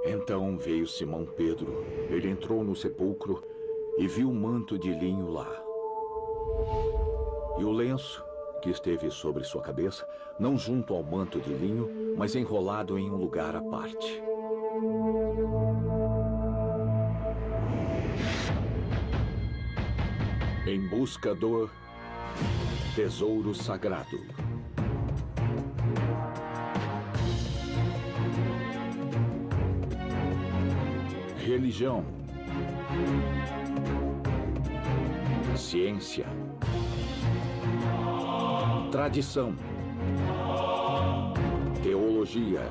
Então veio Simão Pedro. Ele entrou no sepulcro e viu um manto de linho lá. E o lenço, que esteve sobre sua cabeça, não junto ao manto de linho, mas enrolado em um lugar à parte. Em busca do tesouro sagrado. Religião, ciência, tradição, teologia,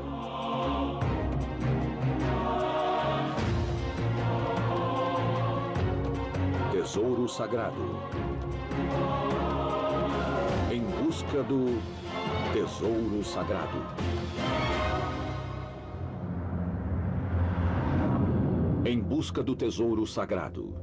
tesouro sagrado. Em busca do tesouro sagrado. Em busca do tesouro sagrado.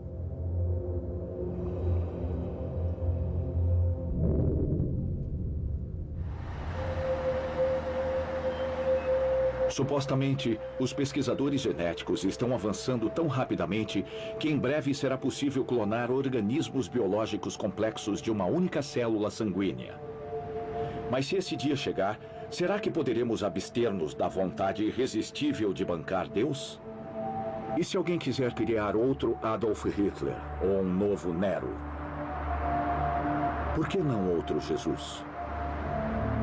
Supostamente, os pesquisadores genéticos estão avançando tão rapidamente que em breve será possível clonar organismos biológicos complexos de uma única célula sanguínea. Mas se esse dia chegar, será que poderemos abster-nos da vontade irresistível de bancar Deus? E se alguém quiser criar outro Adolf Hitler ou um novo Nero? Por que não outro Jesus?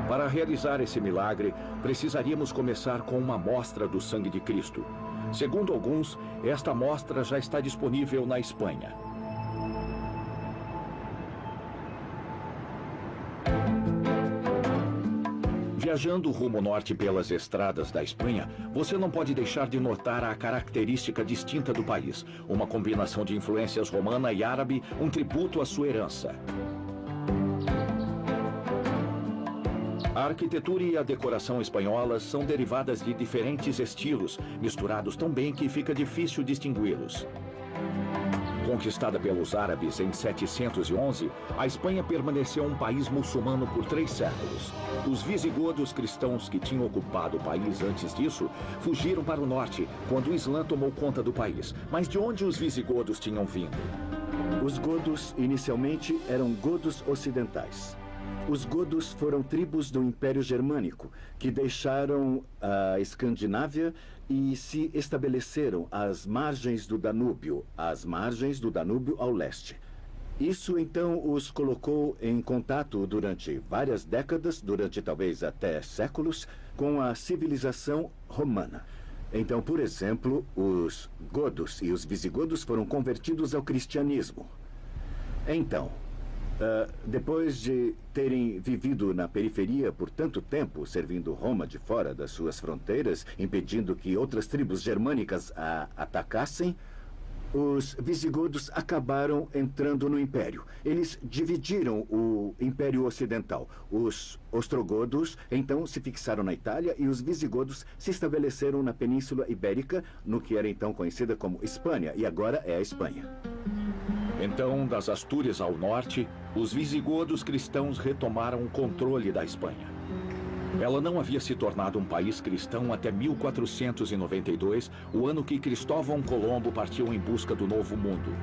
Para realizar esse milagre, precisaríamos começar com uma amostra do sangue de Cristo. Segundo alguns, esta amostra já está disponível na Espanha. Viajando rumo norte pelas estradas da Espanha, você não pode deixar de notar a característica distinta do país. Uma combinação de influências romana e árabe, um tributo à sua herança. A arquitetura e a decoração espanholas são derivadas de diferentes estilos, misturados tão bem que fica difícil distingui-los. Conquistada pelos árabes em 711, a Espanha permaneceu um país muçulmano por 3 séculos. Os visigodos cristãos que tinham ocupado o país antes disso fugiram para o norte, quando o Islã tomou conta do país. Mas de onde os visigodos tinham vindo? Os godos inicialmente eram godos ocidentais. Os godos foram tribos do Império Germânico, que deixaram a Escandinávia e se estabeleceram às margens do Danúbio ao leste. Isso, então, os colocou em contato durante várias décadas, durante talvez até séculos, com a civilização romana. Então, por exemplo, os godos e os visigodos foram convertidos ao cristianismo. Então, depois de terem vivido na periferia por tanto tempo, servindo Roma de fora das suas fronteiras, impedindo que outras tribos germânicas a atacassem, os visigodos acabaram entrando no Império. Eles dividiram o Império Ocidental. Os ostrogodos, então, se fixaram na Itália e os visigodos se estabeleceram na Península Ibérica, no que era então conhecida como Espanha, e agora é a Espanha. Então, das Astúrias ao norte, os visigodos cristãos retomaram o controle da Espanha. Ela não havia se tornado um país cristão até 1492, o ano que Cristóvão Colombo partiu em busca do Novo Mundo.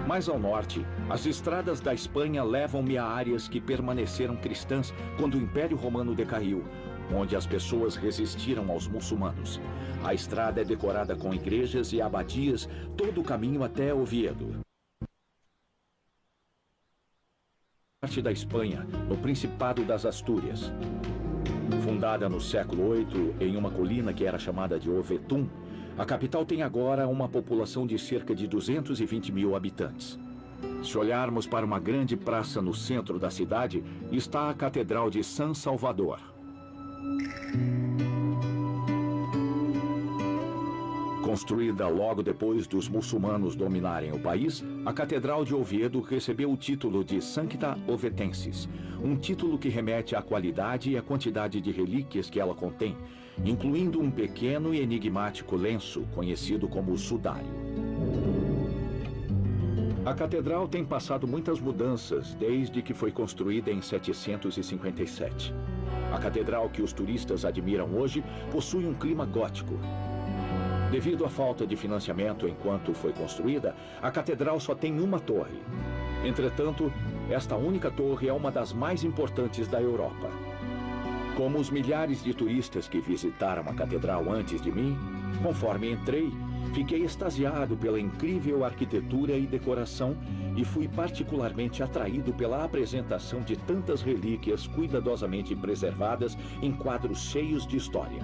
Mais ao norte, as estradas da Espanha levam-me a áreas que permaneceram cristãs quando o Império Romano decaiu, onde as pessoas resistiram aos muçulmanos. A estrada é decorada com igrejas e abadias, todo o caminho até Oviedo. Parte da Espanha, no Principado das Astúrias. Fundada no século VIII em uma colina que era chamada de Ovetum, a capital tem agora uma população de cerca de 220 mil habitantes. Se olharmos para uma grande praça no centro da cidade, está a Catedral de San Salvador. Construída logo depois dos muçulmanos dominarem o país, a Catedral de Oviedo recebeu o título de Sancta Ovetensis, um título que remete à qualidade e à quantidade de relíquias que ela contém, incluindo um pequeno e enigmático lenço conhecido como sudário. A catedral tem passado muitas mudanças desde que foi construída em 757. A catedral que os turistas admiram hoje possui um clima gótico. Devido à falta de financiamento enquanto foi construída, a catedral só tem uma torre. Entretanto, esta única torre é uma das mais importantes da Europa. Como os milhares de turistas que visitaram a catedral antes de mim, conforme entrei, fiquei extasiado pela incrível arquitetura e decoração e fui particularmente atraído pela apresentação de tantas relíquias cuidadosamente preservadas em quadros cheios de história.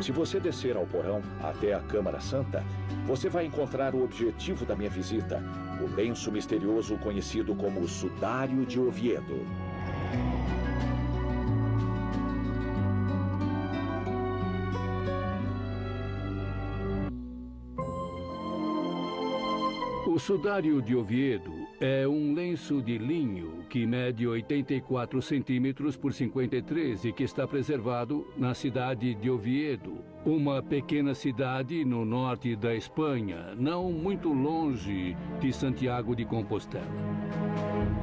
Se você descer ao porão até a Câmara Santa, você vai encontrar o objetivo da minha visita, o lenço misterioso conhecido como o Sudário de Oviedo. O Sudário de Oviedo é um lenço de linho que mede 84 centímetros por 53 e que está preservado na cidade de Oviedo, uma pequena cidade no norte da Espanha, não muito longe de Santiago de Compostela.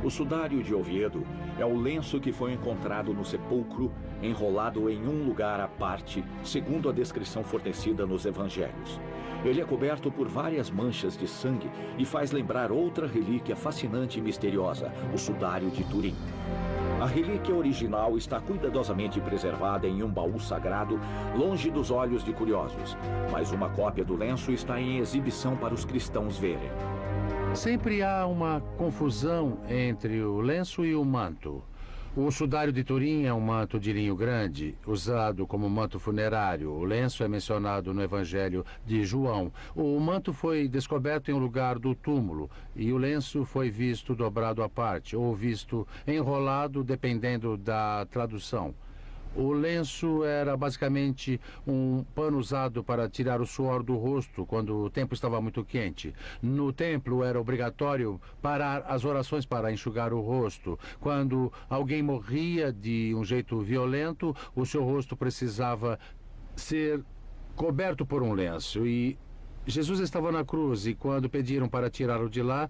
O Sudário de Oviedo é o lenço que foi encontrado no sepulcro, enrolado em um lugar à parte, segundo a descrição fornecida nos evangelhos. Ele é coberto por várias manchas de sangue e faz lembrar outra relíquia fascinante e misteriosa, o Sudário de Turim. A relíquia original está cuidadosamente preservada em um baú sagrado, longe dos olhos de curiosos, mas uma cópia do lenço está em exibição para os cristãos verem. Sempre há uma confusão entre o lenço e o manto. O Sudário de Turim é um manto de linho grande, usado como manto funerário. O lenço é mencionado no Evangelho de João. O manto foi descoberto em um lugar do túmulo e o lenço foi visto dobrado à parte, ou visto enrolado, dependendo da tradução. O lenço era basicamente um pano usado para tirar o suor do rosto quando o tempo estava muito quente. No templo era obrigatório parar as orações para enxugar o rosto. Quando alguém morria de um jeito violento, o seu rosto precisava ser coberto por um lenço. E Jesus estava na cruz e quando pediram para tirá-lo de lá,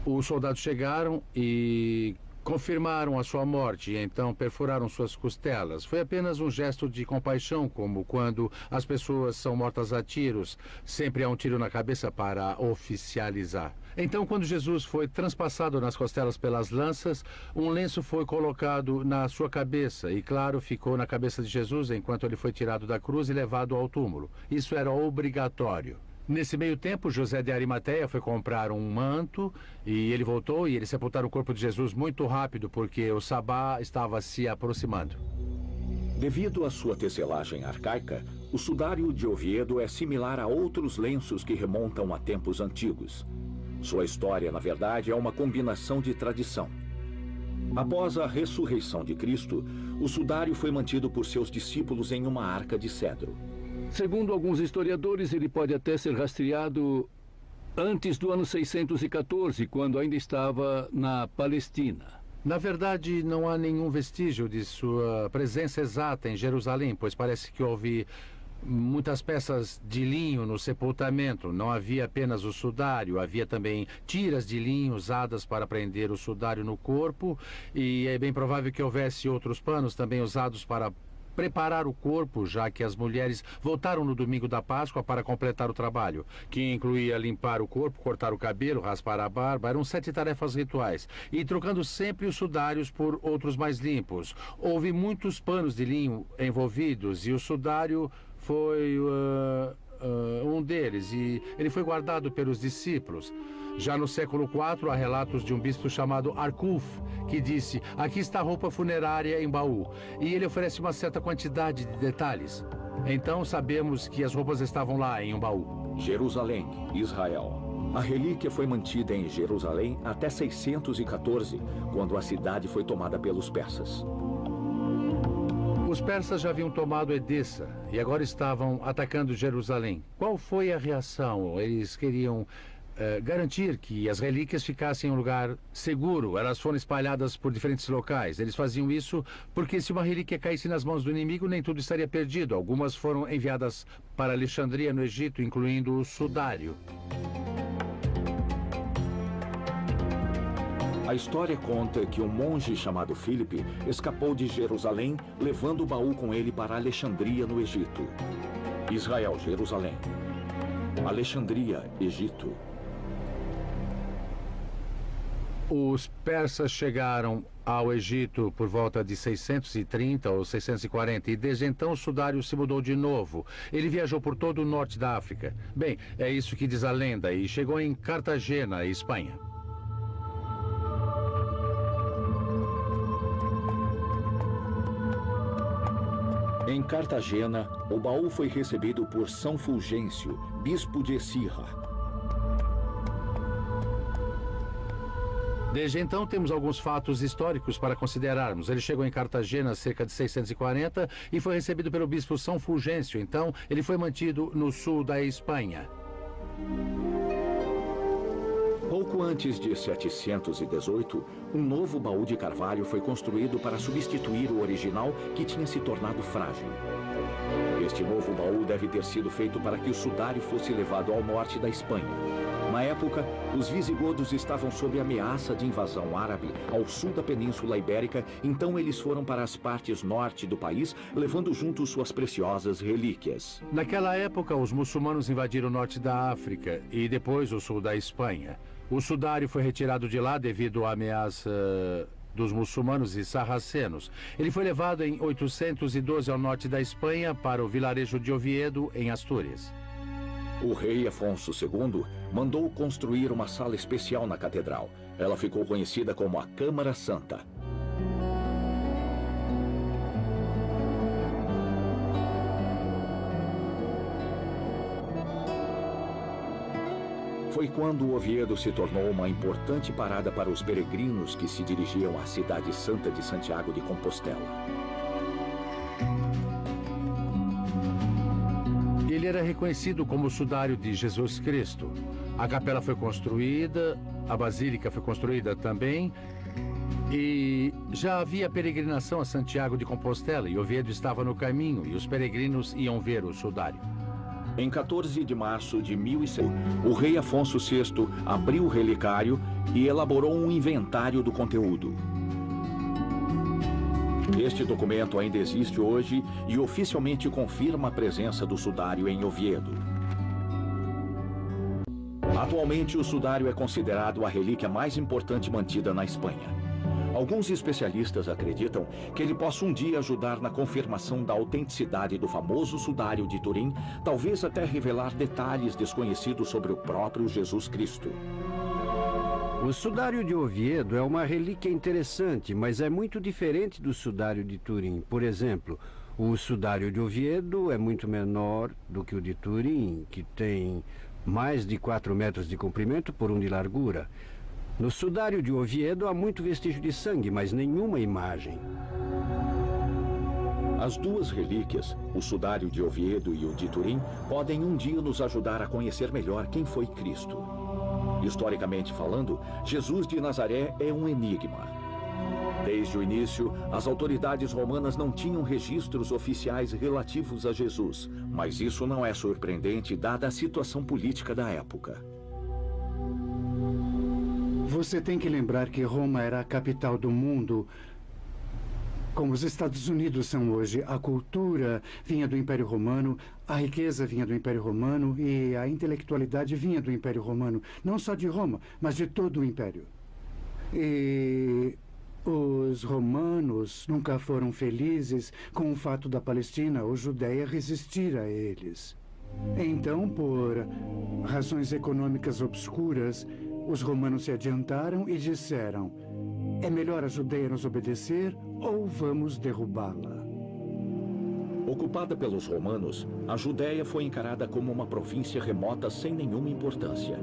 os soldados chegaram e confirmaram a sua morte e então perfuraram suas costelas. Foi apenas um gesto de compaixão, como quando as pessoas são mortas a tiros. Sempre há um tiro na cabeça para oficializar. Então, quando Jesus foi transpassado nas costelas pelas lanças, um lenço foi colocado na sua cabeça e, claro, ficou na cabeça de Jesus enquanto ele foi tirado da cruz e levado ao túmulo. Isso era obrigatório. Nesse meio tempo, José de Arimateia foi comprar um manto e ele voltou e eles sepultaram o corpo de Jesus muito rápido porque o sabá estava se aproximando. Devido à sua tecelagem arcaica, o Sudário de Oviedo é similar a outros lenços que remontam a tempos antigos. Sua história, na verdade, é uma combinação de tradição. Após a ressurreição de Cristo, o sudário foi mantido por seus discípulos em uma arca de cedro. Segundo alguns historiadores, ele pode até ser rastreado antes do ano 614, quando ainda estava na Palestina. Na verdade, não há nenhum vestígio de sua presença exata em Jerusalém, pois parece que houve muitas peças de linho no sepultamento. Não havia apenas o sudário, havia também tiras de linho usadas para prender o sudário no corpo, e é bem provável que houvesse outros panos também usados para preparar o corpo, já que as mulheres voltaram no domingo da Páscoa para completar o trabalho, que incluía limpar o corpo, cortar o cabelo, raspar a barba. Eram 7 tarefas rituais, e trocando sempre os sudários por outros mais limpos. Houve muitos panos de linho envolvidos, e o sudário foi um deles, e ele foi guardado pelos discípulos. Já no século IV, há relatos de um bispo chamado Arculf, que disse: aqui está a roupa funerária em baú. E ele oferece uma certa quantidade de detalhes. Então sabemos que as roupas estavam lá em um baú. Jerusalém, Israel. A relíquia foi mantida em Jerusalém até 614, quando a cidade foi tomada pelos persas. Os persas já haviam tomado Edessa e agora estavam atacando Jerusalém. Qual foi a reação? Eles queriam garantir que as relíquias ficassem em um lugar seguro. Elas foram espalhadas por diferentes locais. Eles faziam isso porque se uma relíquia caísse nas mãos do inimigo, nem tudo estaria perdido. Algumas foram enviadas para Alexandria, no Egito, incluindo o sudário. A história conta que um monge chamado Filipe escapou de Jerusalém, levando o baú com ele para Alexandria, no Egito. Israel, Jerusalém. Alexandria, Egito. Os persas chegaram ao Egito por volta de 630 ou 640 e desde então o sudário se mudou de novo. Ele viajou por todo o norte da África. Bem, é isso que diz a lenda, e chegou em Cartagena, Espanha. Em Cartagena, o baú foi recebido por São Fulgêncio, bispo de Écija. Desde então, temos alguns fatos históricos para considerarmos. Ele chegou em Cartagena cerca de 640 e foi recebido pelo bispo São Fulgêncio. Então, ele foi mantido no sul da Espanha. Pouco antes de 718, um novo baú de carvalho foi construído para substituir o original que tinha se tornado frágil. Este novo baú deve ter sido feito para que o sudário fosse levado ao norte da Espanha. Na época, os visigodos estavam sob ameaça de invasão árabe ao sul da Península Ibérica, então eles foram para as partes norte do país, levando junto suas preciosas relíquias. Naquela época, os muçulmanos invadiram o norte da África e depois o sul da Espanha. O sudário foi retirado de lá devido à ameaça dos muçulmanos e sarracenos. Ele foi levado em 812 ao norte da Espanha para o vilarejo de Oviedo, em Astúrias. O rei Afonso II mandou construir uma sala especial na catedral. Ela ficou conhecida como a Câmara Santa. Foi quando Oviedo se tornou uma importante parada para os peregrinos que se dirigiam à cidade santa de Santiago de Compostela. Ele era reconhecido como o sudário de Jesus Cristo. A capela foi construída, a basílica foi construída também, e já havia peregrinação a Santiago de Compostela, e Oviedo estava no caminho, e os peregrinos iam ver o sudário. Em 14 de março de 1100, o rei Afonso VI abriu o relicário e elaborou um inventário do conteúdo. Este documento ainda existe hoje e oficialmente confirma a presença do sudário em Oviedo. Atualmente, o sudário é considerado a relíquia mais importante mantida na Espanha. Alguns especialistas acreditam que ele possa um dia ajudar na confirmação da autenticidade do famoso sudário de Turim, talvez até revelar detalhes desconhecidos sobre o próprio Jesus Cristo. O sudário de Oviedo é uma relíquia interessante, mas é muito diferente do sudário de Turim. Por exemplo, o sudário de Oviedo é muito menor do que o de Turim, que tem mais de 4 metros de comprimento por 1 de largura. No sudário de Oviedo há muito vestígio de sangue, mas nenhuma imagem. As duas relíquias, o sudário de Oviedo e o de Turim, podem um dia nos ajudar a conhecer melhor quem foi Cristo. Historicamente falando, Jesus de Nazaré é um enigma. Desde o início, as autoridades romanas não tinham registros oficiais relativos a Jesus, mas isso não é surpreendente dada a situação política da época. Você tem que lembrar que Roma era a capital do mundo, como os Estados Unidos são hoje. A cultura vinha do Império Romano, a riqueza vinha do Império Romano e a intelectualidade vinha do Império Romano. Não só de Roma, mas de todo o Império. E os romanos nunca foram felizes com o fato da Palestina ou Judéia resistir a eles. Então, por razões econômicas obscuras, os romanos se adiantaram e disseram: é melhor a Judéia nos obedecer ou vamos derrubá-la. Ocupada pelos romanos, a Judéia foi encarada como uma província remota sem nenhuma importância.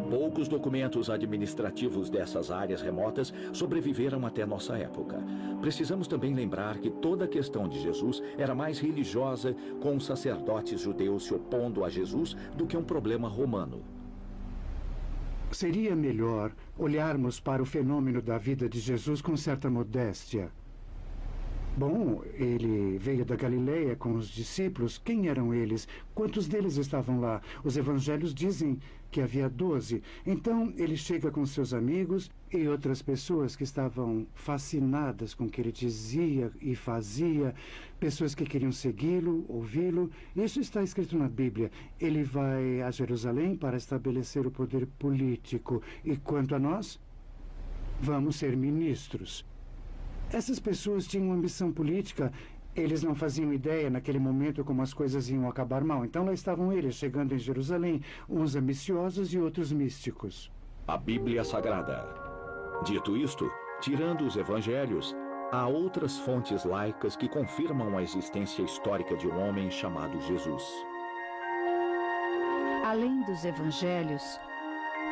Poucos documentos administrativos dessas áreas remotas sobreviveram até nossa época. Precisamos também lembrar que toda a questão de Jesus era mais religiosa, com os sacerdotes judeus se opondo a Jesus, do que um problema romano. Seria melhor olharmos para o fenômeno da vida de Jesus com certa modéstia. Bom, ele veio da Galileia com os discípulos. Quem eram eles? Quantos deles estavam lá? Os evangelhos dizem que havia 12. Então, ele chega com seus amigos e outras pessoas que estavam fascinadas com o que ele dizia e fazia, pessoas que queriam segui-lo, ouvi-lo. Isso está escrito na Bíblia. Ele vai a Jerusalém para estabelecer o poder político. E quanto a nós, vamos ser ministros. Essas pessoas tinham ambição política. Eles não faziam ideia naquele momento como as coisas iam acabar mal. Então lá estavam eles, chegando em Jerusalém, uns ambiciosos e outros místicos. A Bíblia Sagrada. Dito isto, tirando os evangelhos, há outras fontes laicas que confirmam a existência histórica de um homem chamado Jesus. Além dos evangelhos,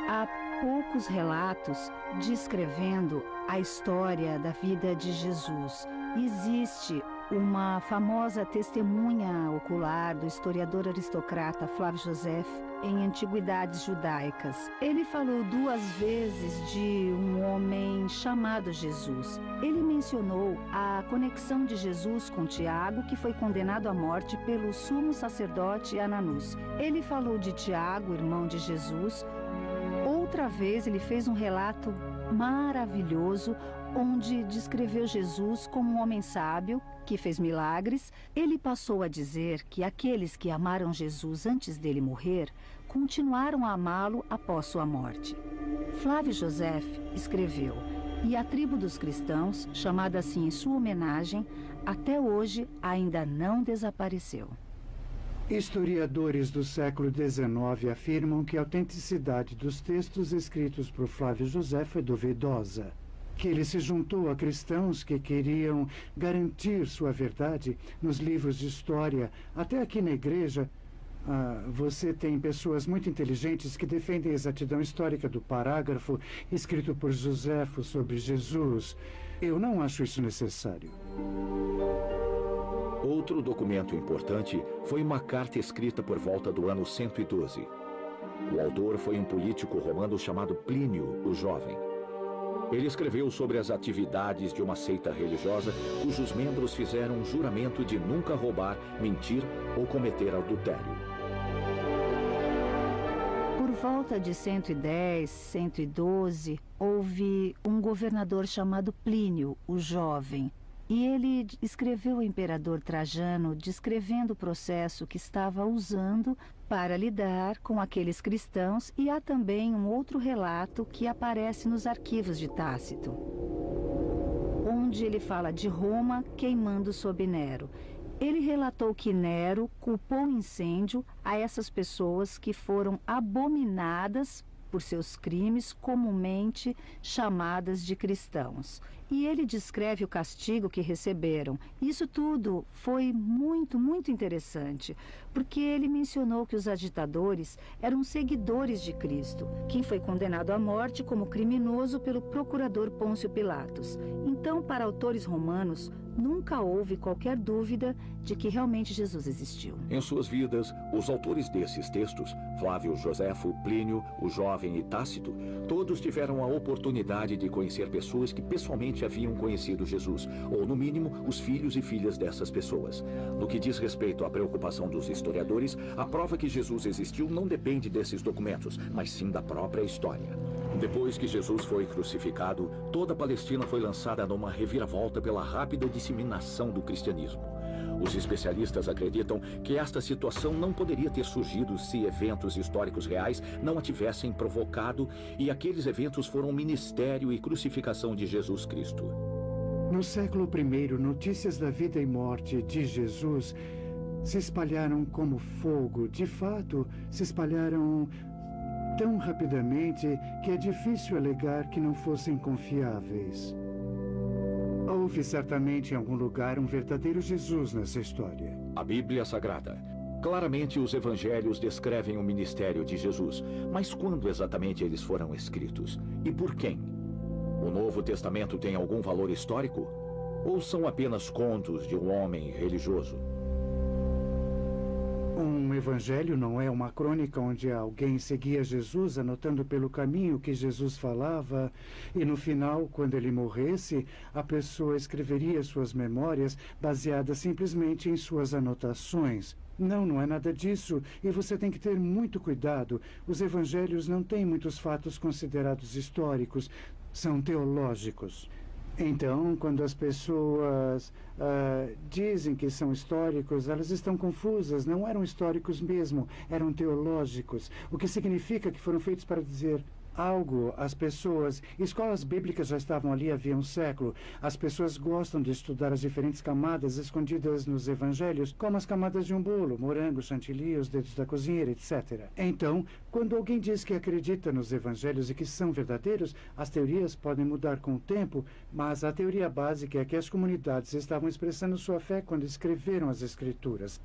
há poucos relatos descrevendo a história da vida de Jesus. Existe uma famosa testemunha ocular do historiador aristocrata Flávio José em Antiguidades Judaicas. Ele falou 2 vezes de um homem chamado Jesus. Ele mencionou a conexão de Jesus com Tiago, que foi condenado à morte pelo sumo sacerdote Ananus. Ele falou de Tiago, irmão de Jesus. Outra vez ele fez um relato maravilhoso onde descreveu Jesus como um homem sábio que fez milagres. Ele passou a dizer que aqueles que amaram Jesus antes dele morrer continuaram a amá-lo após sua morte. Flávio José escreveu: "E a tribo dos cristãos, chamada assim em sua homenagem, até hoje ainda não desapareceu." Historiadores do século XIX afirmam que a autenticidade dos textos escritos por Flávio José é duvidosa, que ele se juntou a cristãos que queriam garantir sua verdade nos livros de história. Até aqui na igreja, você tem pessoas muito inteligentes que defendem a exatidão histórica do parágrafo escrito por Joséfo sobre Jesus. Eu não acho isso necessário. Outro documento importante foi uma carta escrita por volta do ano 112. O autor foi um político romano chamado Plínio, o Jovem. Ele escreveu sobre as atividades de uma seita religiosa cujos membros fizeram um juramento de nunca roubar, mentir ou cometer adultério. Por volta de 110, 112, houve um governador chamado Plínio, o Jovem. E ele escreveu ao imperador Trajano descrevendo o processo que estava usando para lidar com aqueles cristãos, e há também um outro relato que aparece nos arquivos de Tácito, onde ele fala de Roma queimando sob Nero. Ele relatou que Nero culpou incêndio a essas pessoas que foram abominadas por seus crimes, comumente chamadas de cristãos. E ele descreve o castigo que receberam. Isso tudo foi muito, muito interessante, porque ele mencionou que os agitadores eram seguidores de Cristo, quem foi condenado à morte como criminoso pelo procurador Pôncio Pilatos. Então, para autores romanos, nunca houve qualquer dúvida de que realmente Jesus existiu. Em suas vidas, os autores desses textos, Flávio Joséfo, Plínio, o Jovem e Tácito, todos tiveram a oportunidade de conhecer pessoas que pessoalmente haviam conhecido Jesus, ou no mínimo, os filhos e filhas dessas pessoas. No que diz respeito à preocupação dos historiadores, a prova que Jesus existiu não depende desses documentos, mas sim da própria história. Depois que Jesus foi crucificado, toda a Palestina foi lançada numa reviravolta pela rápida disseminação do cristianismo. Os especialistas acreditam que esta situação não poderia ter surgido se eventos históricos reais não a tivessem provocado, e aqueles eventos foram o ministério e crucificação de Jesus Cristo. No século I, notícias da vida e morte de Jesus se espalharam como fogo. De fato, se espalharam tão rapidamente que é difícil alegar que não fossem confiáveis. Houve certamente em algum lugar um verdadeiro Jesus nessa história. A Bíblia Sagrada. Claramente os evangelhos descrevem o ministério de Jesus, mas quando exatamente eles foram escritos? E por quem? O Novo Testamento tem algum valor histórico? Ou são apenas contos de um homem religioso? Um evangelho não é uma crônica onde alguém seguia Jesus anotando pelo caminho o que Jesus falava e no final, quando ele morresse, a pessoa escreveria suas memórias baseadas simplesmente em suas anotações. Não, não é nada disso. E você tem que ter muito cuidado. Os evangelhos não têm muitos fatos considerados históricos, são teológicos. Então, quando as pessoas dizem que são históricos, elas estão confusas. Não eram históricos mesmo, eram teológicos. O que significa que foram feitos para dizer algo. As pessoas... Escolas bíblicas já estavam ali havia um século. As pessoas gostam de estudar as diferentes camadas escondidas nos evangelhos, como as camadas de um bolo, morango, chantilly, os dedos da cozinheira, etc. Então, quando alguém diz que acredita nos evangelhos e que são verdadeiros, as teorias podem mudar com o tempo, mas a teoria básica é que as comunidades estavam expressando sua fé quando escreveram as escrituras.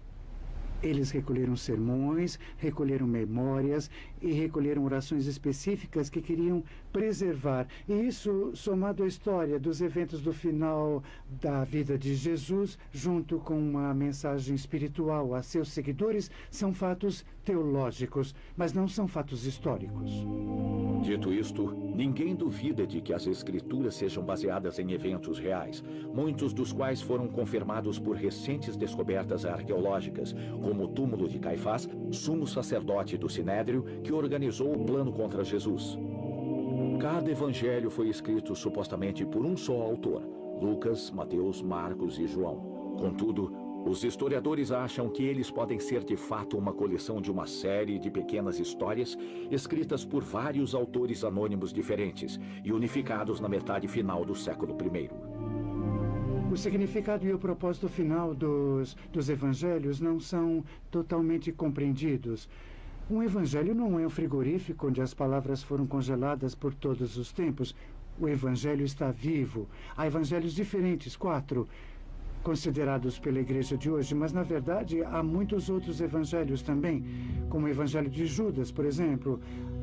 Eles recolheram sermões, recolheram memórias e recolheram orações específicas que queriam preservar. E isso, somado à história dos eventos do final da vida de Jesus, junto com uma mensagem espiritual a seus seguidores, são fatos teológicos, mas não são fatos históricos. Dito isto, ninguém duvida de que as escrituras sejam baseadas em eventos reais, muitos dos quais foram confirmados por recentes descobertas arqueológicas, como o túmulo de Caifás, sumo sacerdote do Sinédrio, que organizou o plano contra Jesus. Cada evangelho foi escrito supostamente por um só autor: Lucas, Mateus, Marcos e João. Contudo, os historiadores acham que eles podem ser de fato uma coleção de uma série de pequenas histórias escritas por vários autores anônimos diferentes e unificados na metade final do século I. O significado e o propósito final dos evangelhos não são totalmente compreendidos. Um evangelho não é um frigorífico onde as palavras foram congeladas por todos os tempos. O evangelho está vivo. Há evangelhos diferentes, 4, considerados pela igreja de hoje, mas na verdade há muitos outros evangelhos também, como o evangelho de Judas, por exemplo.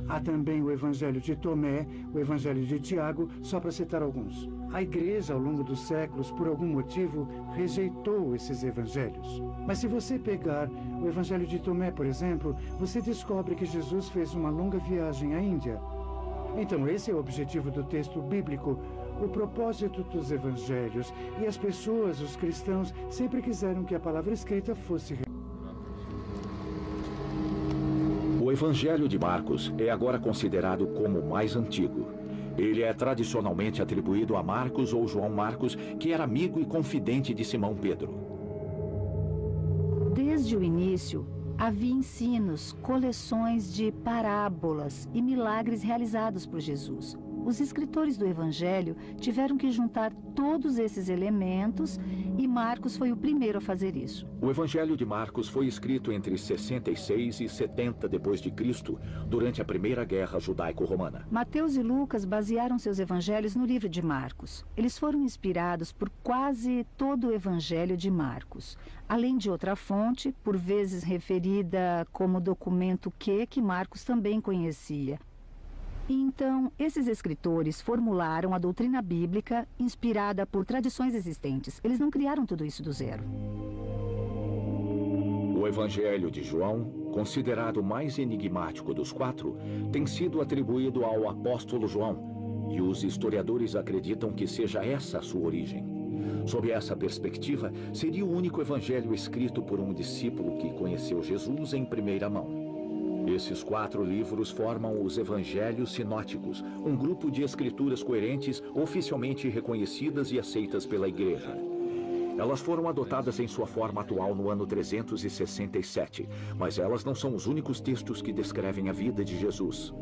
Há também o evangelho de Tomé, o evangelho de Tiago, só para citar alguns. A igreja, ao longo dos séculos, por algum motivo, rejeitou esses evangelhos. Mas se você pegar o evangelho de Tomé, por exemplo, você descobre que Jesus fez uma longa viagem à Índia. Então esse é o objetivo do texto bíblico, o propósito dos evangelhos. E as pessoas, os cristãos, sempre quiseram que a palavra escrita fosse... O Evangelho de Marcos é agora considerado como o mais antigo. Ele é tradicionalmente atribuído a Marcos ou João Marcos, que era amigo e confidente de Simão Pedro. Desde o início, havia ensinos, coleções de parábolas e milagres realizados por Jesus. Os escritores do Evangelho tiveram que juntar todos esses elementos e Marcos foi o primeiro a fazer isso. O Evangelho de Marcos foi escrito entre 66 e 70 d.C., durante a Primeira Guerra Judaico-Romana. Mateus e Lucas basearam seus evangelhos no livro de Marcos. Eles foram inspirados por quase todo o Evangelho de Marcos, além de outra fonte, por vezes referida como documento que Marcos também conhecia. Então, esses escritores formularam a doutrina bíblica inspirada por tradições existentes. Eles não criaram tudo isso do zero. O Evangelho de João, considerado o mais enigmático dos 4, tem sido atribuído ao apóstolo João, e os historiadores acreditam que seja essa a sua origem. Sob essa perspectiva, seria o único evangelho escrito por um discípulo que conheceu Jesus em primeira mão. Esses 4 livros formam os Evangelhos Sinóticos, um grupo de escrituras coerentes oficialmente reconhecidas e aceitas pela Igreja. Elas foram adotadas em sua forma atual no ano 367, mas elas não são os únicos textos que descrevem a vida de Jesus.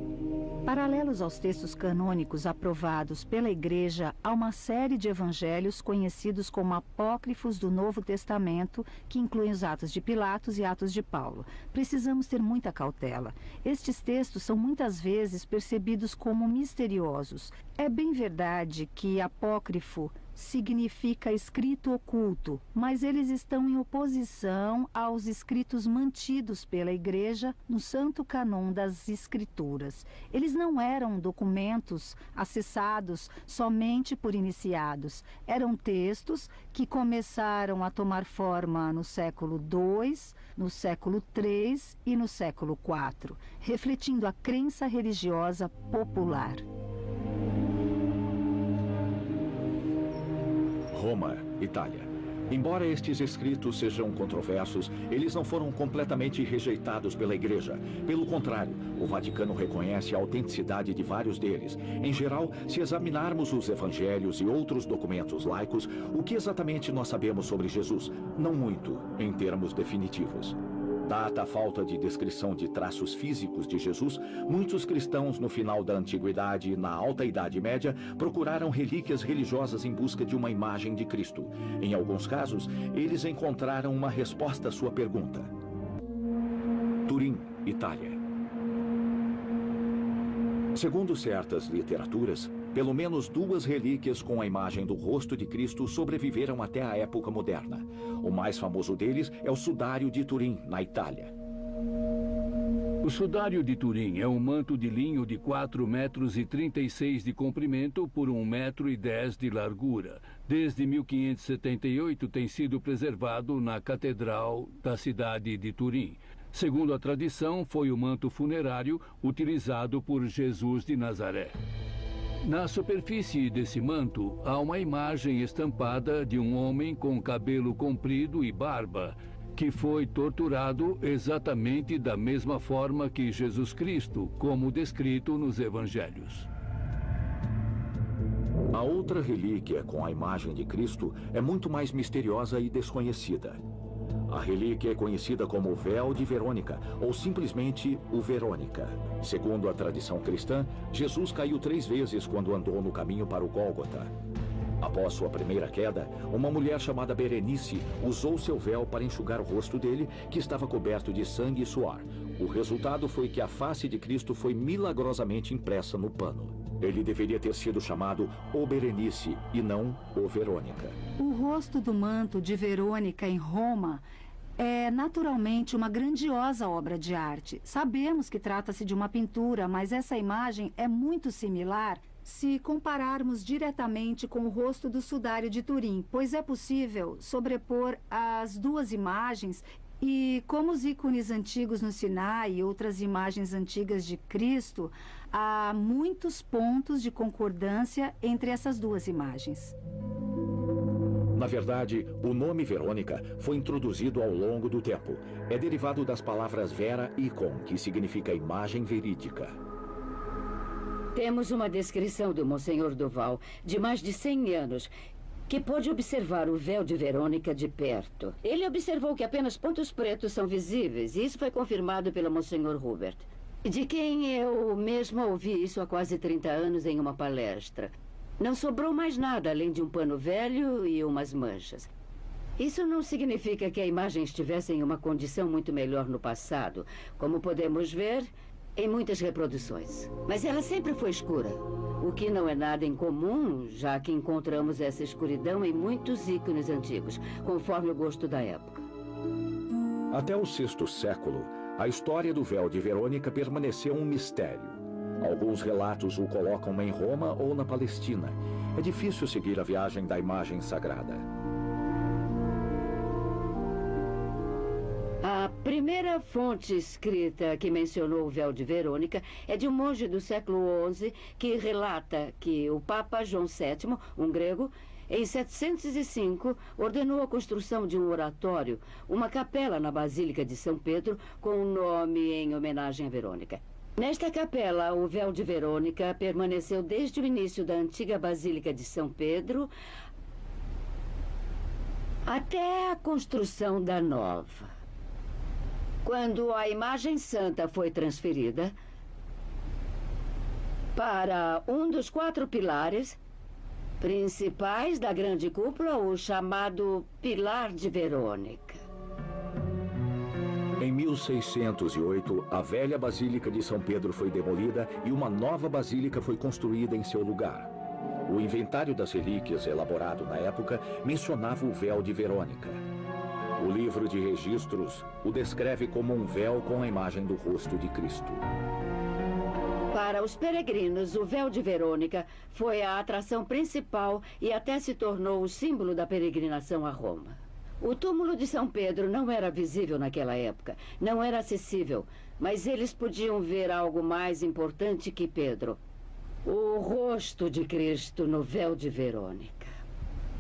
Paralelos aos textos canônicos aprovados pela Igreja, há uma série de evangelhos conhecidos como apócrifos do Novo Testamento, que incluem os Atos de Pilatos e Atos de Paulo. Precisamos ter muita cautela. Estes textos são muitas vezes percebidos como misteriosos. É bem verdade que apócrifo significa escrito oculto, mas eles estão em oposição aos escritos mantidos pela Igreja no Santo Cânon das Escrituras. Eles não eram documentos acessados somente por iniciados. Eram textos que começaram a tomar forma no século II, no século III e no século IV, refletindo a crença religiosa popular. Roma, Itália. Embora estes escritos sejam controversos, eles não foram completamente rejeitados pela Igreja. Pelo contrário, o Vaticano reconhece a autenticidade de vários deles. Em geral, se examinarmos os evangelhos e outros documentos laicos, o que exatamente nós sabemos sobre Jesus? Não muito, em termos definitivos. Dada a falta de descrição de traços físicos de Jesus, muitos cristãos no final da Antiguidade e na Alta Idade Média procuraram relíquias religiosas em busca de uma imagem de Cristo. Em alguns casos, eles encontraram uma resposta à sua pergunta. Turim, Itália. Segundo certas literaturas, pelo menos 2 relíquias com a imagem do rosto de Cristo sobreviveram até a época moderna. O mais famoso deles é o Sudário de Turim, na Itália. O Sudário de Turim é um manto de linho de 4,36 metros de comprimento por 1,10 metros de largura. Desde 1578 tem sido preservado na Catedral da cidade de Turim. Segundo a tradição, foi o manto funerário utilizado por Jesus de Nazaré. Na superfície desse manto, há uma imagem estampada de um homem com cabelo comprido e barba, que foi torturado exatamente da mesma forma que Jesus Cristo, como descrito nos evangelhos. A outra relíquia com a imagem de Cristo é muito mais misteriosa e desconhecida. A relíquia é conhecida como o Véu de Verônica, ou simplesmente o Verônica. Segundo a tradição cristã, Jesus caiu 3 vezes quando andou no caminho para o Gólgota. Após sua primeira queda, uma mulher chamada Berenice usou seu véu para enxugar o rosto dele, que estava coberto de sangue e suor. O resultado foi que a face de Cristo foi milagrosamente impressa no pano. Ele deveria ter sido chamado o Berenice e não o Verônica. O rosto do manto de Verônica em Roma é naturalmente uma grandiosa obra de arte. Sabemos que trata-se de uma pintura, mas essa imagem é muito similar se compararmos diretamente com o rosto do Sudário de Turim, pois é possível sobrepor as 2 imagens e, como os ícones antigos no Sinai e outras imagens antigas de Cristo, há muitos pontos de concordância entre essas 2 imagens. Na verdade, o nome Verônica foi introduzido ao longo do tempo. É derivado das palavras vera e icon, que significa imagem verídica. Temos uma descrição do Monsenhor Duval, de mais de 100 anos, que pôde observar o véu de Verônica de perto. Ele observou que apenas pontos pretos são visíveis, e isso foi confirmado pelo Monsenhor Hubert, de quem eu mesma ouvi isso há quase 30 anos em uma palestra. Não sobrou mais nada além de um pano velho e umas manchas. Isso não significa que a imagem estivesse em uma condição muito melhor no passado, como podemos ver em muitas reproduções. Mas ela sempre foi escura, o que não é nada incomum, já que encontramos essa escuridão em muitos ícones antigos, conforme o gosto da época. Até o VI século, a história do véu de Verônica permaneceu um mistério. Alguns relatos o colocam em Roma ou na Palestina. É difícil seguir a viagem da imagem sagrada. A primeira fonte escrita que mencionou o véu de Verônica é de um monge do século XI que relata que o Papa João VII, um grego, em 705, ordenou a construção de um oratório, uma capela na Basílica de São Pedro, com o nome em homenagem a Verônica. Nesta capela, o véu de Verônica permaneceu desde o início da antiga Basílica de São Pedro até a construção da nova. Quando a imagem santa foi transferida para um dos 4 pilares principais da grande cúpula, o chamado Pilar de Verônica. Em 1608, a velha Basílica de São Pedro foi demolida e uma nova basílica foi construída em seu lugar. O inventário das relíquias elaborado na época mencionava o véu de Verônica. O livro de registros o descreve como um véu com a imagem do rosto de Cristo. Para os peregrinos, o véu de Verônica foi a atração principal e até se tornou o símbolo da peregrinação a Roma. O túmulo de São Pedro não era visível naquela época, não era acessível, mas eles podiam ver algo mais importante que Pedro: o rosto de Cristo no véu de Verônica.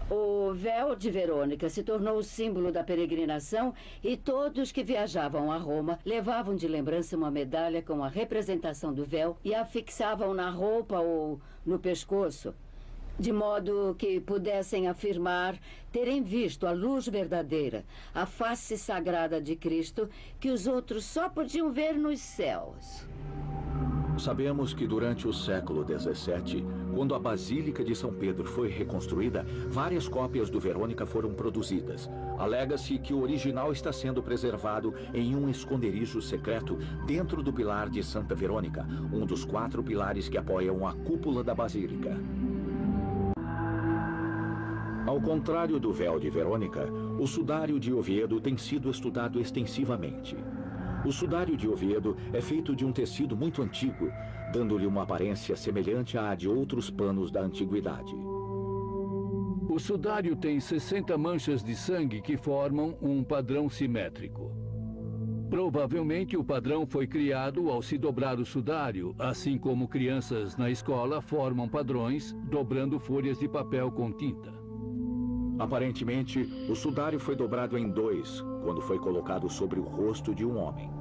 O véu de Verônica se tornou o símbolo da peregrinação e todos que viajavam a Roma levavam de lembrança uma medalha com a representação do véu e a fixavam na roupa ou no pescoço, de modo que pudessem afirmar terem visto a luz verdadeira, a face sagrada de Cristo, que os outros só podiam ver nos céus. Sabemos que durante o século XVII, quando a Basílica de São Pedro foi reconstruída, várias cópias do Verônica foram produzidas. Alega-se que o original está sendo preservado em um esconderijo secreto dentro do pilar de Santa Verônica, um dos 4 pilares que apoiam a cúpula da Basílica. Ao contrário do véu de Verônica, o sudário de Oviedo tem sido estudado extensivamente. O sudário de Oviedo é feito de um tecido muito antigo, dando-lhe uma aparência semelhante à de outros panos da antiguidade. O sudário tem 60 manchas de sangue que formam um padrão simétrico. Provavelmente o padrão foi criado ao se dobrar o sudário, assim como crianças na escola formam padrões dobrando folhas de papel com tinta. Aparentemente, o sudário foi dobrado em 2, quando foi colocado sobre o rosto de um homem.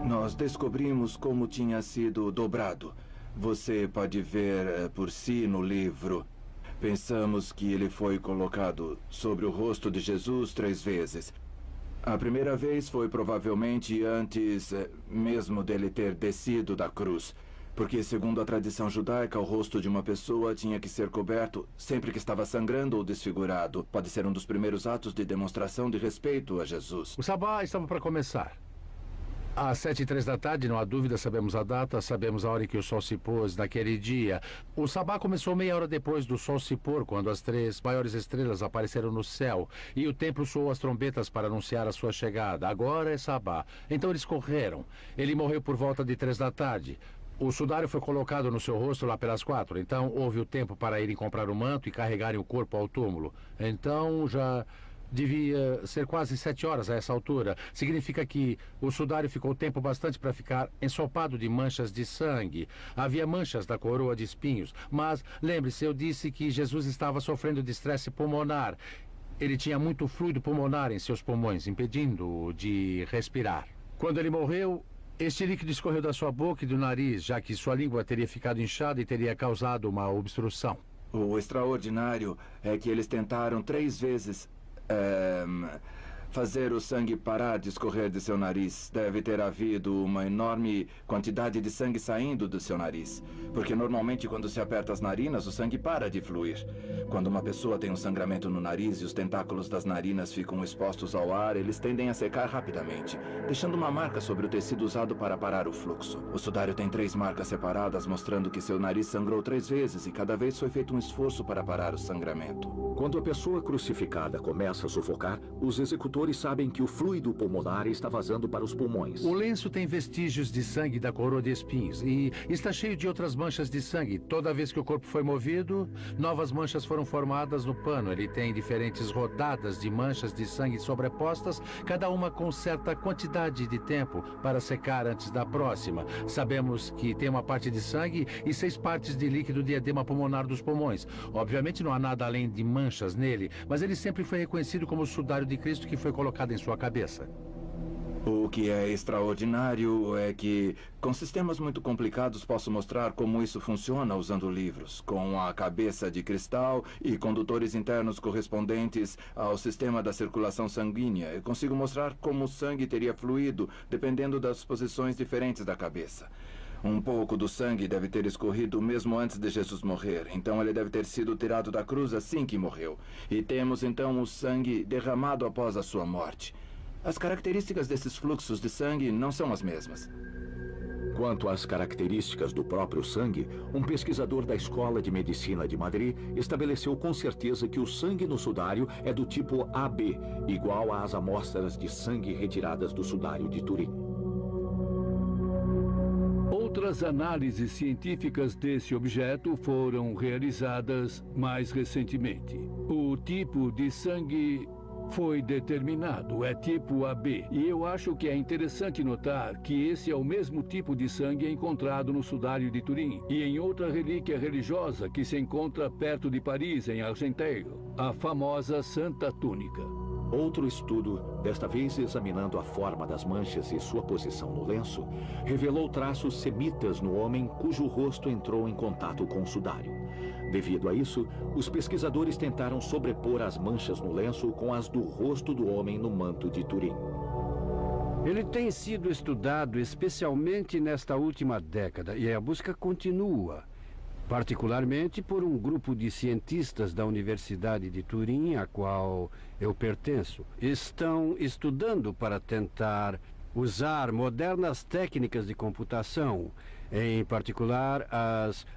Nós descobrimos como tinha sido dobrado. Você pode ver por si no livro. Pensamos que ele foi colocado sobre o rosto de Jesus 3 vezes. A primeira vez foi provavelmente antes mesmo dele ter descido da cruz. Porque, segundo a tradição judaica, o rosto de uma pessoa tinha que ser coberto sempre que estava sangrando ou desfigurado. Pode ser um dos primeiros atos de demonstração de respeito a Jesus. O sabá estava para começar. Às 7h03 da tarde, não há dúvida, sabemos a data, sabemos a hora em que o sol se pôs naquele dia. O sabá começou meia hora depois do sol se pôr, quando as 3 maiores estrelas apareceram no céu. E o templo soou as trombetas para anunciar a sua chegada. Agora é sabá. Então eles correram. Ele morreu por volta de 3 da tarde. O sudário foi colocado no seu rosto lá pelas 4. Então houve o tempo para irem comprar o manto e carregarem o corpo ao túmulo. Então já devia ser quase 7 horas a essa altura. Significa que o sudário ficou tempo bastante para ficar ensopado de manchas de sangue. Havia manchas da coroa de espinhos. Mas lembre-se, eu disse que Jesus estava sofrendo de estresse pulmonar. Ele tinha muito fluido pulmonar em seus pulmões, impedindo-o de respirar. Quando ele morreu, este líquido escorreu da sua boca e do nariz, já que sua língua teria ficado inchada e teria causado uma obstrução. O extraordinário é que eles tentaram 3 vezes fazer o sangue parar de escorrer de seu nariz. Deve ter havido uma enorme quantidade de sangue saindo do seu nariz. Porque normalmente quando se aperta as narinas, o sangue para de fluir. Quando uma pessoa tem um sangramento no nariz e os tentáculos das narinas ficam expostos ao ar, eles tendem a secar rapidamente, deixando uma marca sobre o tecido usado para parar o fluxo. O sudário tem 3 marcas separadas, mostrando que seu nariz sangrou 3 vezes e cada vez foi feito um esforço para parar o sangramento. Quando a pessoa crucificada começa a sufocar, os executores sabem que o fluido pulmonar está vazando para os pulmões. O lenço tem vestígios de sangue da coroa de espinhos e está cheio de outras manchas de sangue. Toda vez que o corpo foi movido, novas manchas foram formadas no pano. Ele tem diferentes rodadas de manchas de sangue sobrepostas, cada uma com certa quantidade de tempo para secar antes da próxima. Sabemos que tem uma parte de sangue e 6 partes de líquido de edema pulmonar dos pulmões. Obviamente não há nada além de manchas nele, mas ele sempre foi reconhecido como o sudário de Cristo que foi colocado em sua cabeça. O que é extraordinário é que, com sistemas muito complicados, posso mostrar como isso funciona usando livros, com a cabeça de cristal e condutores internos correspondentes ao sistema da circulação sanguínea. Eu consigo mostrar como o sangue teria fluído, dependendo das posições diferentes da cabeça. Um pouco do sangue deve ter escorrido mesmo antes de Jesus morrer. Então ele deve ter sido tirado da cruz assim que morreu. E temos então o sangue derramado após a sua morte. As características desses fluxos de sangue não são as mesmas. Quanto às características do próprio sangue, um pesquisador da Escola de Medicina de Madrid estabeleceu com certeza que o sangue no sudário é do tipo AB, igual às amostras de sangue retiradas do sudário de Turim. Outras análises científicas desse objeto foram realizadas mais recentemente. O tipo de sangue foi determinado, é tipo AB. E eu acho que é interessante notar que esse é o mesmo tipo de sangue encontrado no sudário de Turim e em outra relíquia religiosa que se encontra perto de Paris, em Argenteuil, a famosa Santa Túnica. Outro estudo, desta vez examinando a forma das manchas e sua posição no lenço, revelou traços semitas no homem cujo rosto entrou em contato com o sudário. Devido a isso, os pesquisadores tentaram sobrepor as manchas no lenço com as do rosto do homem no manto de Turim. Ele tem sido estudado especialmente nesta última década e a busca continua, particularmente por um grupo de cientistas da Universidade de Turim, a qual eu pertenço. Estão estudando para tentar usar modernas técnicas de computação, em particular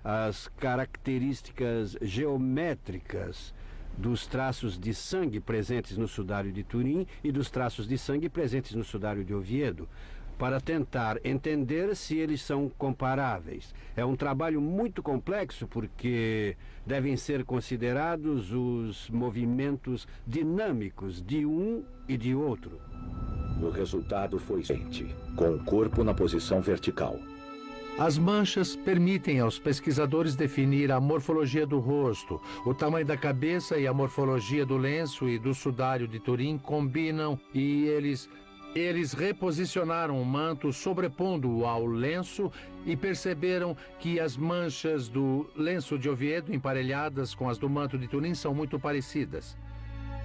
as características geométricas dos traços de sangue presentes no sudário de Turim e dos traços de sangue presentes no sudário de Oviedo, para tentar entender se eles são comparáveis. É um trabalho muito complexo porque devem ser considerados os movimentos dinâmicos de um e de outro. O resultado foi gente, com o corpo na posição vertical. As manchas permitem aos pesquisadores definir a morfologia do rosto. O tamanho da cabeça e a morfologia do lenço e do sudário de Turim combinam e eles reposicionaram o manto sobrepondo-o ao lenço e perceberam que as manchas do lenço de Oviedo emparelhadas com as do manto de Turim são muito parecidas.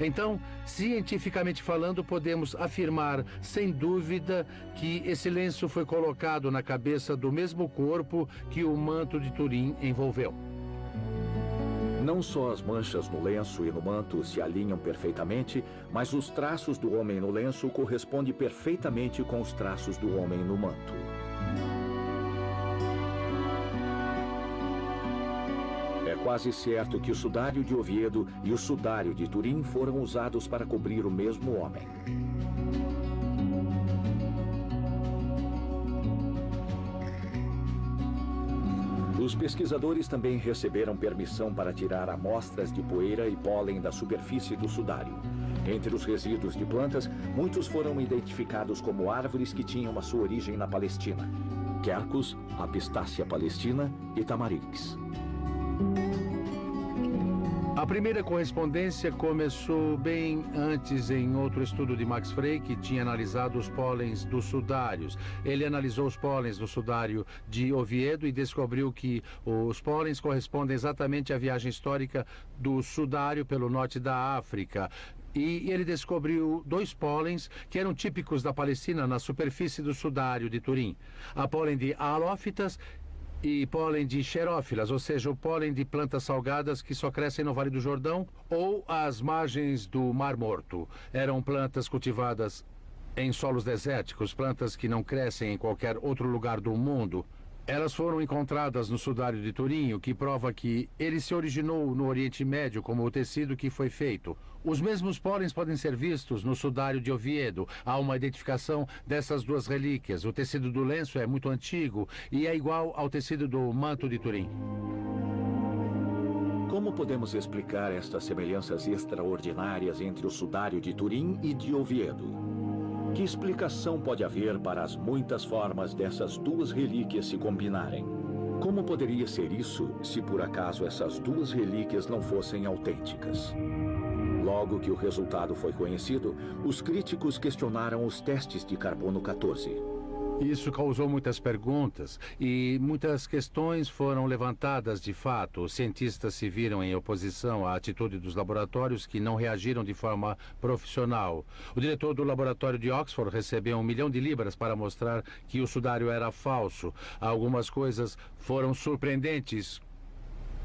Então, cientificamente falando, podemos afirmar, sem dúvida, que esse lenço foi colocado na cabeça do mesmo corpo que o manto de Turim envolveu. Não só as manchas no lenço e no manto se alinham perfeitamente, mas os traços do homem no lenço correspondem perfeitamente com os traços do homem no manto. É quase certo que o sudário de Oviedo e o sudário de Turim foram usados para cobrir o mesmo homem. Os pesquisadores também receberam permissão para tirar amostras de poeira e pólen da superfície do sudário. Entre os resíduos de plantas, muitos foram identificados como árvores que tinham a sua origem na Palestina: quercus, a pistácia palestina e tamarix. A primeira correspondência começou bem antes em outro estudo de Max Frey, que tinha analisado os pólens dos sudários. Ele analisou os pólens do sudário de Oviedo e descobriu que os pólens correspondem exatamente à viagem histórica do sudário pelo norte da África. E ele descobriu 2 pólens que eram típicos da Palestina na superfície do sudário de Turim: a pólen de halófitas e pólen de xerófilas, ou seja, o pólen de plantas salgadas que só crescem no Vale do Jordão ou às margens do Mar Morto. Eram plantas cultivadas em solos desérticos, plantas que não crescem em qualquer outro lugar do mundo. Elas foram encontradas no sudário de Turim, o que prova que ele se originou no Oriente Médio como o tecido que foi feito. Os mesmos pólens podem ser vistos no sudário de Oviedo. Há uma identificação dessas 2 relíquias. O tecido do lenço é muito antigo e é igual ao tecido do manto de Turim. Como podemos explicar estas semelhanças extraordinárias entre o sudário de Turim e de Oviedo? Que explicação pode haver para as muitas formas dessas 2 relíquias se combinarem? Como poderia ser isso se por acaso essas 2 relíquias não fossem autênticas? Logo que o resultado foi conhecido, os críticos questionaram os testes de carbono 14. Isso causou muitas perguntas e muitas questões foram levantadas de fato. Os cientistas se viram em oposição à atitude dos laboratórios que não reagiram de forma profissional. O diretor do laboratório de Oxford recebeu 1 milhão de libras para mostrar que o sudário era falso. Algumas coisas foram surpreendentes.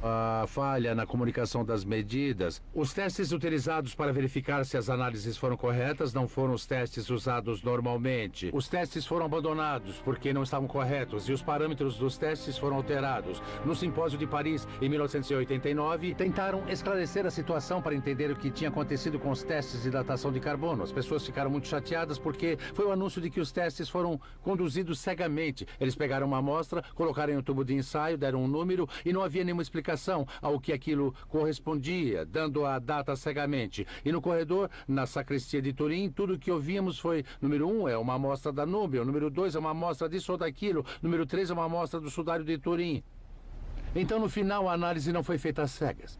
a falha na comunicação das medidas. Os testes utilizados para verificar se as análises foram corretas não foram os testes usados normalmente. Os testes foram abandonados porque não estavam corretos e os parâmetros dos testes foram alterados. No Simpósio de Paris, em 1989, tentaram esclarecer a situação para entender o que tinha acontecido com os testes de datação de carbono. As pessoas ficaram muito chateadas porque foi o anúncio de que os testes foram conduzidos cegamente. Eles pegaram uma amostra, colocaram em um tubo de ensaio, deram um número e não havia nenhuma explicação ao que aquilo correspondia, dando a data cegamente. E no corredor, na sacristia de Turim, tudo o que ouvíamos foi: número 1 é uma amostra da Núbia, número 2 é uma amostra disso ou daquilo, número 3 é uma amostra do sudário de Turim. Então, no final, a análise não foi feita às cegas.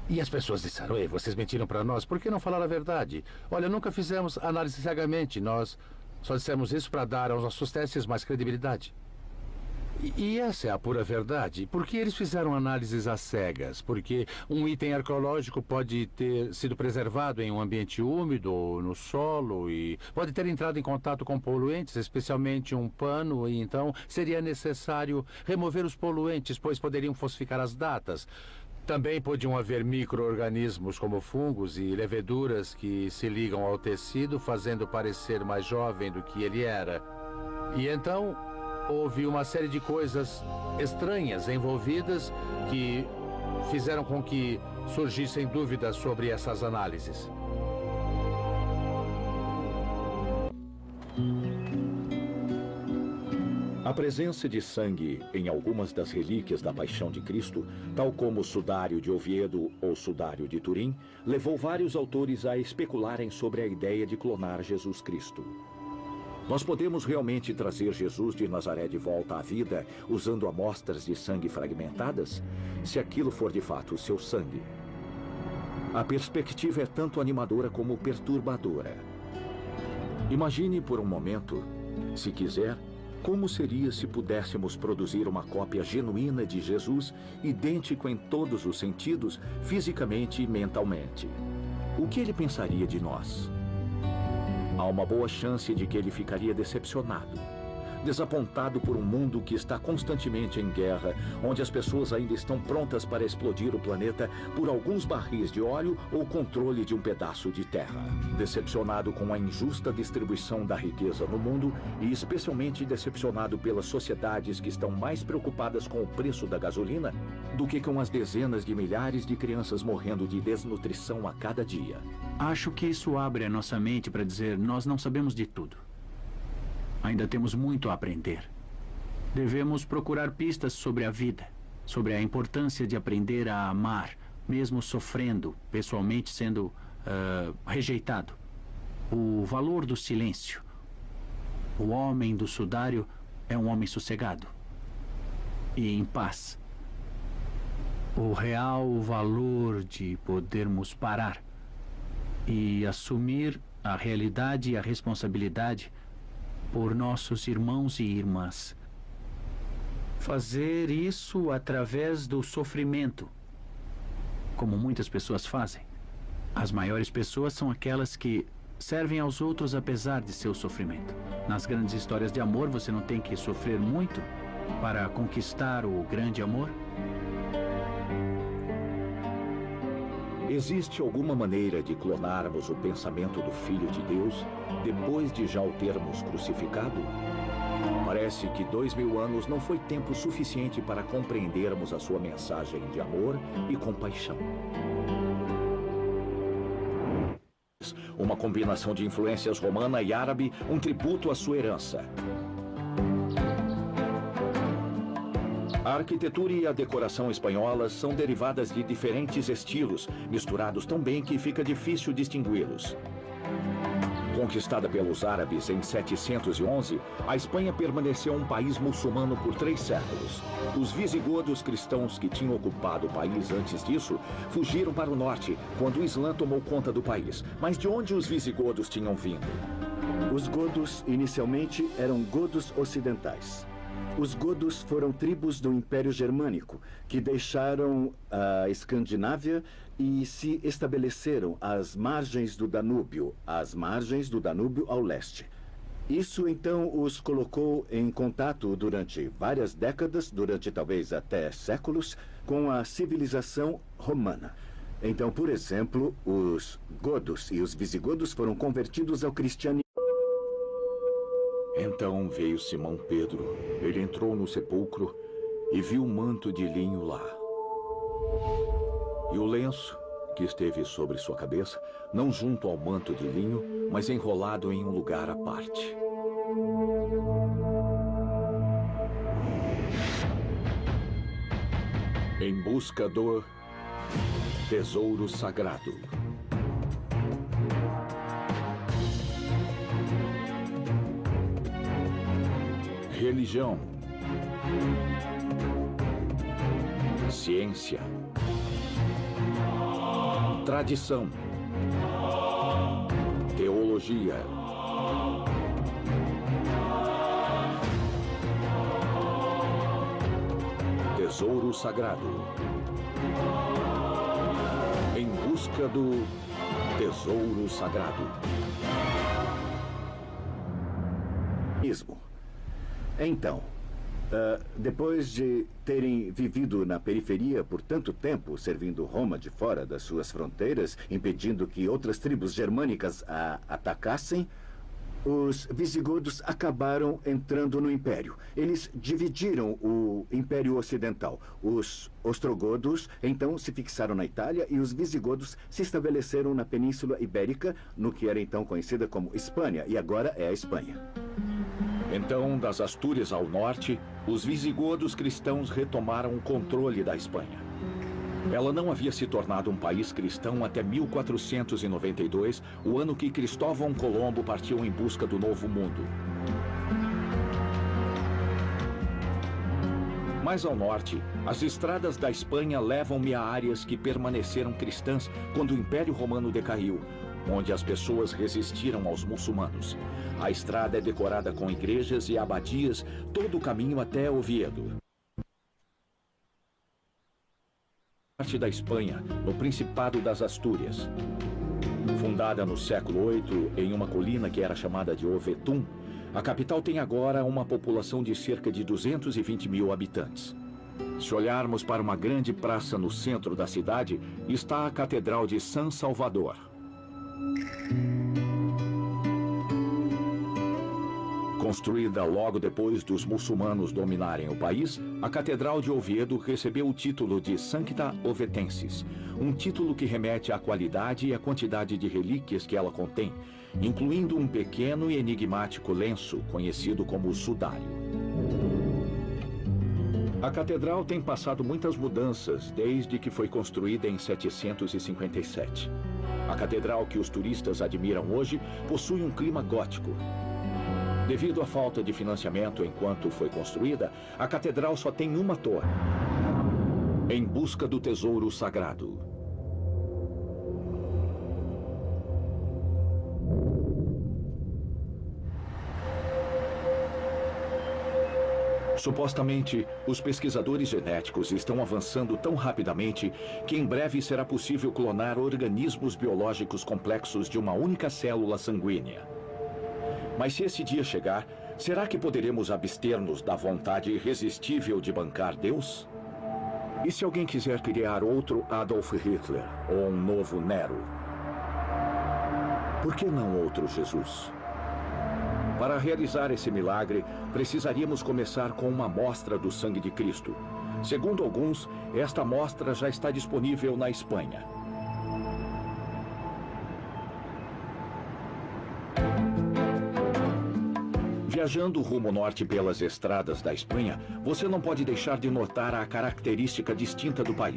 E as pessoas disseram: ei, vocês mentiram para nós, por que não falar a verdade? Olha, nunca fizemos análise cegamente, nós só dissemos isso para dar aos nossos testes mais credibilidade. E essa é a pura verdade. Por que eles fizeram análises às cegas? Porque um item arqueológico pode ter sido preservado em um ambiente úmido ou no solo e pode ter entrado em contato com poluentes, especialmente um pano, e então seria necessário remover os poluentes, pois poderiam falsificar as datas. Também podiam haver micro-organismos como fungos e leveduras que se ligam ao tecido, fazendo parecer mais jovem do que ele era. E então houve uma série de coisas estranhas envolvidas que fizeram com que surgissem dúvidas sobre essas análises. A presença de sangue em algumas das relíquias da Paixão de Cristo, tal como o sudário de Oviedo ou sudário de Turim, levou vários autores a especularem sobre a ideia de clonar Jesus Cristo. Nós podemos realmente trazer Jesus de Nazaré de volta à vida usando amostras de sangue fragmentadas? Se aquilo for de fato o seu sangue. A perspectiva é tanto animadora como perturbadora. Imagine por um momento, se quiser, como seria se pudéssemos produzir uma cópia genuína de Jesus, idêntico em todos os sentidos, fisicamente e mentalmente. O que ele pensaria de nós? Há uma boa chance de que ele ficaria decepcionado, desapontado por um mundo que está constantemente em guerra, onde as pessoas ainda estão prontas para explodir o planeta por alguns barris de óleo ou controle de um pedaço de terra. Decepcionado com a injusta distribuição da riqueza no mundo e especialmente decepcionado pelas sociedades que estão mais preocupadas com o preço da gasolina do que com as dezenas de milhares de crianças morrendo de desnutrição a cada dia. Acho que isso abre a nossa mente para dizer: nós não sabemos de tudo. Ainda temos muito a aprender. Devemos procurar pistas sobre a vida, sobre a importância de aprender a amar, mesmo sofrendo, pessoalmente sendo rejeitado. O valor do silêncio. O homem do sudário é um homem sossegado e em paz. O real valor de podermos parar e assumir a realidade e a responsabilidade por nossos irmãos e irmãs. Fazer isso através do sofrimento, como muitas pessoas fazem. As maiores pessoas são aquelas que servem aos outros apesar de seu sofrimento. Nas grandes histórias de amor, você não tem que sofrer muito para conquistar o grande amor. Existe alguma maneira de clonarmos o pensamento do Filho de Deus depois de já o termos crucificado? Parece que 2000 anos não foi tempo suficiente para compreendermos a sua mensagem de amor e compaixão. Uma combinação de influências romana e árabe, um tributo à sua herança. A arquitetura e a decoração espanholas são derivadas de diferentes estilos, misturados tão bem que fica difícil distingui-los. Conquistada pelos árabes em 711, a Espanha permaneceu um país muçulmano por 3 séculos. Os visigodos cristãos que tinham ocupado o país antes disso fugiram para o norte, quando o Islã tomou conta do país. Mas de onde os visigodos tinham vindo? Os godos, inicialmente, eram godos ocidentais. Os godos foram tribos do Império Germânico, que deixaram a Escandinávia e se estabeleceram às margens do Danúbio ao leste. Isso, então, os colocou em contato durante várias décadas, durante talvez até séculos, com a civilização romana. Então, por exemplo, os godos e os visigodos foram convertidos ao cristianismo. Então veio Simão Pedro. Ele entrou no sepulcro e viu um manto de linho lá. E o lenço que esteve sobre sua cabeça, não junto ao manto de linho, mas enrolado em um lugar à parte. Em busca do tesouro sagrado. Religião. Ciência. Tradição. Teologia. Tesouro sagrado. Em busca do tesouro sagrado. Então, depois de terem vivido na periferia por tanto tempo, servindo Roma de fora das suas fronteiras, impedindo que outras tribos germânicas a atacassem, os visigodos acabaram entrando no Império. Eles dividiram o Império Ocidental. Os ostrogodos, então, se fixaram na Itália e os visigodos se estabeleceram na Península Ibérica, no que era então conhecida como Espanha, e agora é a Espanha. Então, das Astúrias ao norte, os visigodos cristãos retomaram o controle da Espanha. Ela não havia se tornado um país cristão até 1492, o ano que Cristóvão Colombo partiu em busca do Novo Mundo. Mais ao norte, as estradas da Espanha levam-me a áreas que permaneceram cristãs quando o Império Romano decaiu, onde as pessoas resistiram aos muçulmanos. A estrada é decorada com igrejas e abadias, todo o caminho até Oviedo. Parte da Espanha, no Principado das Astúrias. Fundada no século VIII em uma colina que era chamada de Ovetum, a capital tem agora uma população de cerca de 220 mil habitantes. Se olharmos para uma grande praça no centro da cidade, está a Catedral de San Salvador. Construída logo depois dos muçulmanos dominarem o país, a Catedral de Oviedo recebeu o título de Sancta Ovetensis, um título que remete à qualidade e à quantidade de relíquias que ela contém, incluindo um pequeno e enigmático lenço conhecido como sudário. A catedral tem passado muitas mudanças desde que foi construída em 757. A catedral que os turistas admiram hoje possui um clima gótico. Devido à falta de financiamento enquanto foi construída, a catedral só tem uma torre. Em busca do tesouro sagrado. Supostamente, os pesquisadores genéticos estão avançando tão rapidamente que em breve será possível clonar organismos biológicos complexos de uma única célula sanguínea. Mas se esse dia chegar, será que poderemos abster-nos da vontade irresistível de bancar Deus? E se alguém quiser criar outro Adolf Hitler ou um novo Nero? Por que não outro Jesus? Para realizar esse milagre, precisaríamos começar com uma amostra do sangue de Cristo. Segundo alguns, esta amostra já está disponível na Espanha. Viajando rumo norte pelas estradas da Espanha, você não pode deixar de notar a característica distinta do país.